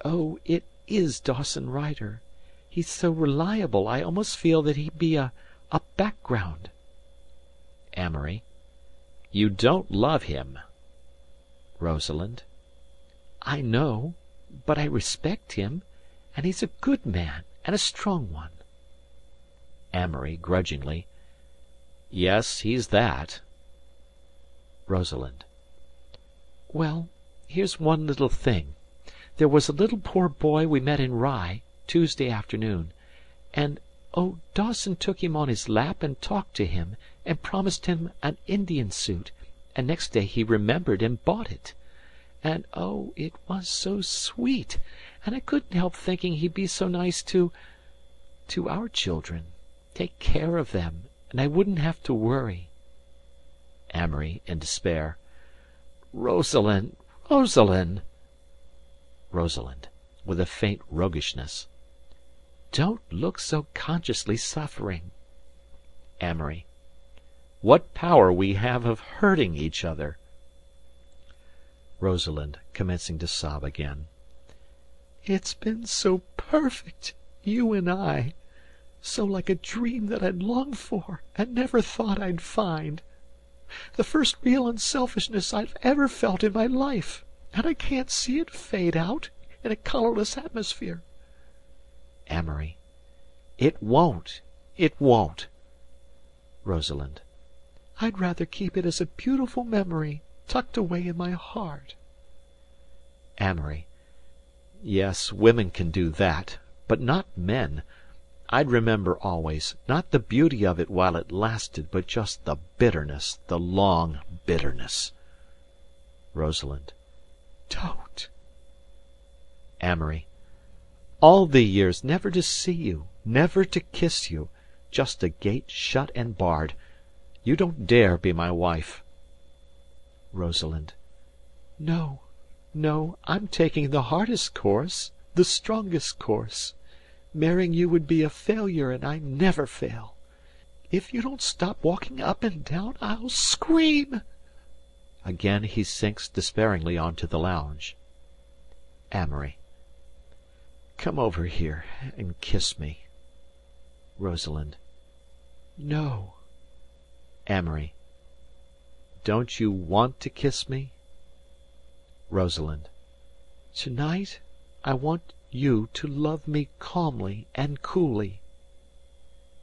Oh, it is Dawson Ryder. He's so reliable I almost feel that he'd be a background. Amory. You don't love him. Rosalind. I know, but I respect him, and he's a good man and a strong one. Amory, grudgingly. Yes, he's that. Rosalind. Well, here's one little thing. There was a little poor boy we met in Rye, Tuesday afternoon, and Dawson took him on his lap and talked to him, and promised him an Indian suit, and next day he remembered and bought it. And it was so sweet, and I couldn't help thinking he'd be so nice to our children, take care of them, and I wouldn't have to worry. Amory, in despair. Rosalind, Rosalind! Rosalind, with a faint roguishness. Don't look so consciously suffering. Amory. What power we have of hurting each other! Rosalind, commencing to sob again. It's been so perfect, you and I. So like a dream that I'd longed for and never thought I'd find. The first real unselfishness I've ever felt in my life, and I can't see it fade out in a colorless atmosphere. Amory. It won't. It won't. Rosalind. I'd rather keep it as a beautiful memory tucked away in my heart. Amory. Yes, women can do that, but not men. I'd remember always, not the beauty of it while it lasted, but just the bitterness, the long bitterness. Rosalind. Don't. Amory. All the years never to see you, never to kiss you, just a gate shut and barred. You don't dare be my wife. Rosalind. No, no, I'm taking the hardest course, the strongest course. Marrying you would be a failure, and I never fail. If you don't stop walking up and down, I'll scream. Again he sinks despairingly onto the lounge. Amory. Come over here and kiss me. Rosalind. No. Amory. Don't you want to kiss me? Rosalind. Tonight I want you to love me calmly and coolly.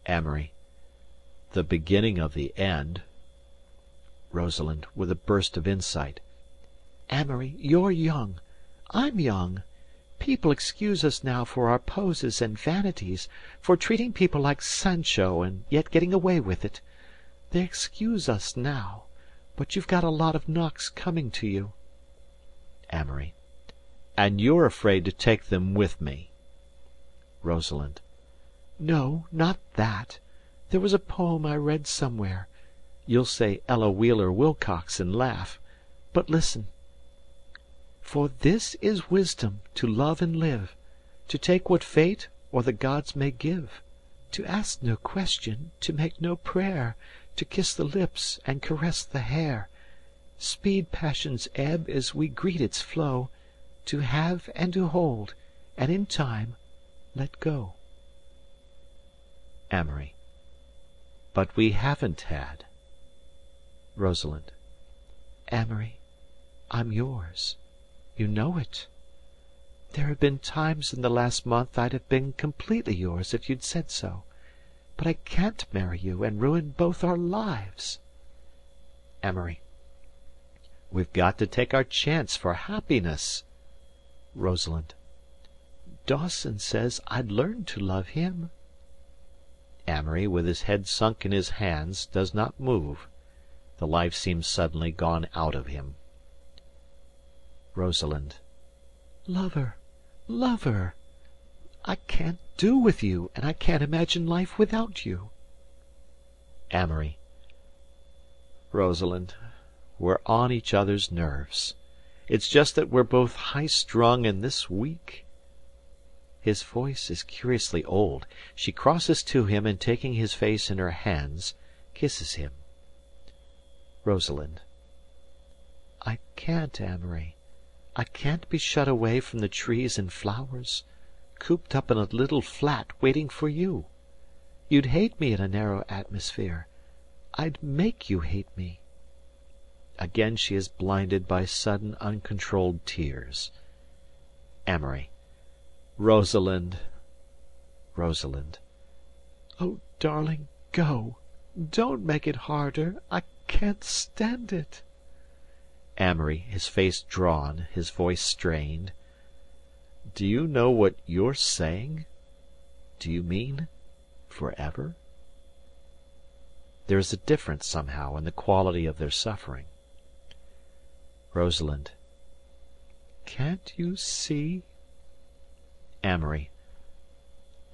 Amory. The beginning of the end. Rosalind, with a burst of insight. Amory, you're young. I'm young. People excuse us now for our poses and vanities, for treating people like Sancho and yet getting away with it. They excuse us now, but you've got a lot of knocks coming to you. Amory. And you're afraid to take them with me. Rosalind. No, not that. There was a poem I read somewhere. You'll say Ella Wheeler Wilcox and laugh. But listen. For this is wisdom, to love and live, to take what fate or the gods may give, to ask no question, to make no prayer, to kiss the lips and caress the hair, speed passion's ebb as we greet its flow, to have and to hold, and in time let go. Amory. But we haven't had. Rosalind. Amory, I'm yours. You know it. There have been times in the last month I'd have been completely yours if you'd said so. But I can't marry you and ruin both our lives. Amory. We've got to take our chance for happiness. Rosalind. Dawson says I'd learn to love him. Amory, with his head sunk in his hands, does not move. The life seems suddenly gone out of him. Rosalind. Lover, lover. I can't do with you, and I can't imagine life without you. Amory. Rosalind, we're on each other's nerves. It's just that we're both high-strung and this weak. His voice is curiously old. She crosses to him and, taking his face in her hands, kisses him. Rosalind. I can't, Amory. I can't be shut away from the trees and flowers, cooped up in a little flat waiting for you. You'd hate me in a narrow atmosphere. I'd make you hate me." Again she is blinded by sudden uncontrolled tears. Amory. "Rosalind." Rosalind. "Oh, darling, go. Don't make it harder. I can't stand it." Amory, his face drawn, his voice strained. "Do you know what you're saying? Do you mean forever?" There is a difference, somehow, in the quality of their suffering. Rosalind. "Can't you see?" Amory.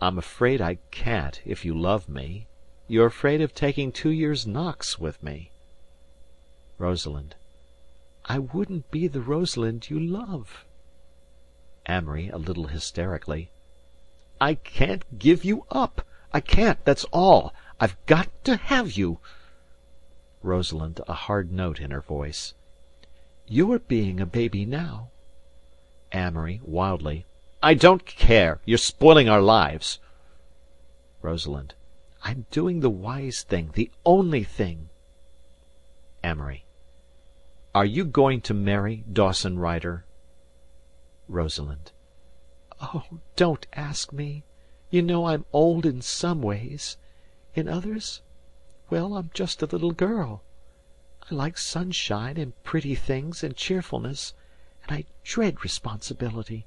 "I'm afraid I can't, if you love me. You're afraid of taking 2 years' knocks with me." Rosalind. "I wouldn't be the Rosalind you love." Amory, a little hysterically. "I can't give you up. I can't, that's all. I've got to have you." Rosalind, a hard note in her voice. "You're being a baby now." Amory, wildly. "I don't care. You're spoiling our lives." Rosalind. "I'm doing the wise thing, the only thing." Amory. "Are you going to marry Dawson Ryder?" Rosalind. "Oh, don't ask me. You know I'm old in some ways. In others, well, I'm just a little girl. I like sunshine and pretty things and cheerfulness, and I dread responsibility.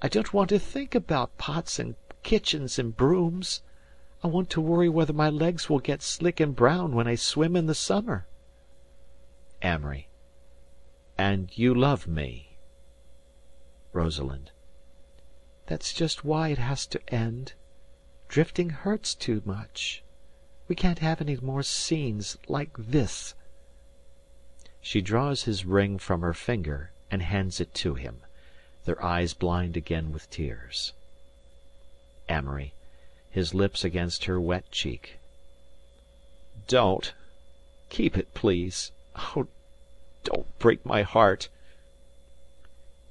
I don't want to think about pots and kitchens and brooms. I want to worry whether my legs will get slick and brown when I swim in the summer." Amory. "And you love me?" Rosalind. "That's just why it has to end. Drifting hurts too much. We can't have any more scenes like this." She draws his ring from her finger and hands it to him, their eyes blind again with tears. Amory, his lips against her wet cheek. "Don't. Keep it, please. Oh, don't break my heart."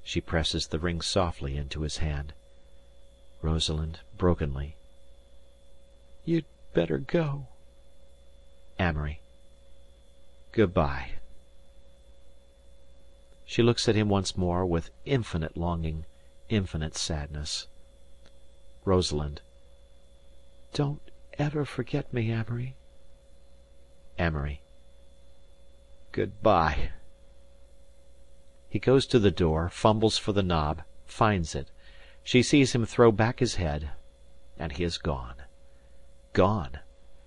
She presses the ring softly into his hand. Rosalind, brokenly. "You'd better go." Amory. "Good-bye." She looks at him once more with infinite longing, infinite sadness. Rosalind. "Don't ever forget me, Amory." Amory. "Good-bye." He goes to the door, fumbles for the knob, finds it. She sees him throw back his head, and he is gone. Gone.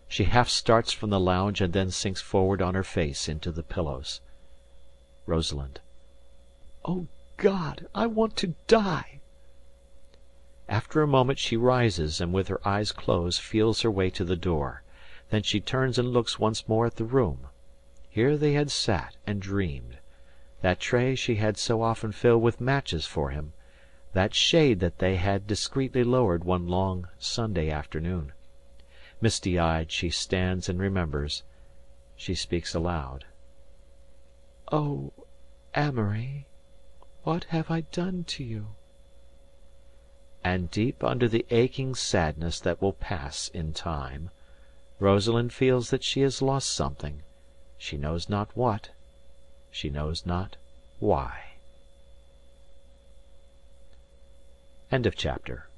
She half starts from the lounge and then sinks forward on her face into the pillows. Rosalind. "Oh, God, I want to die." After a moment she rises and with her eyes closed feels her way to the door. Then she turns and looks once more at the room. Here they had sat and dreamed. That tray she had so often filled with matches for him. That shade that they had discreetly lowered one long Sunday afternoon. Misty-eyed she stands and remembers. She speaks aloud. "Oh, Amory, what have I done to you?" And deep under the aching sadness that will pass in time, Rosalind feels that she has lost something, she knows not what, she knows not why. End of chapter.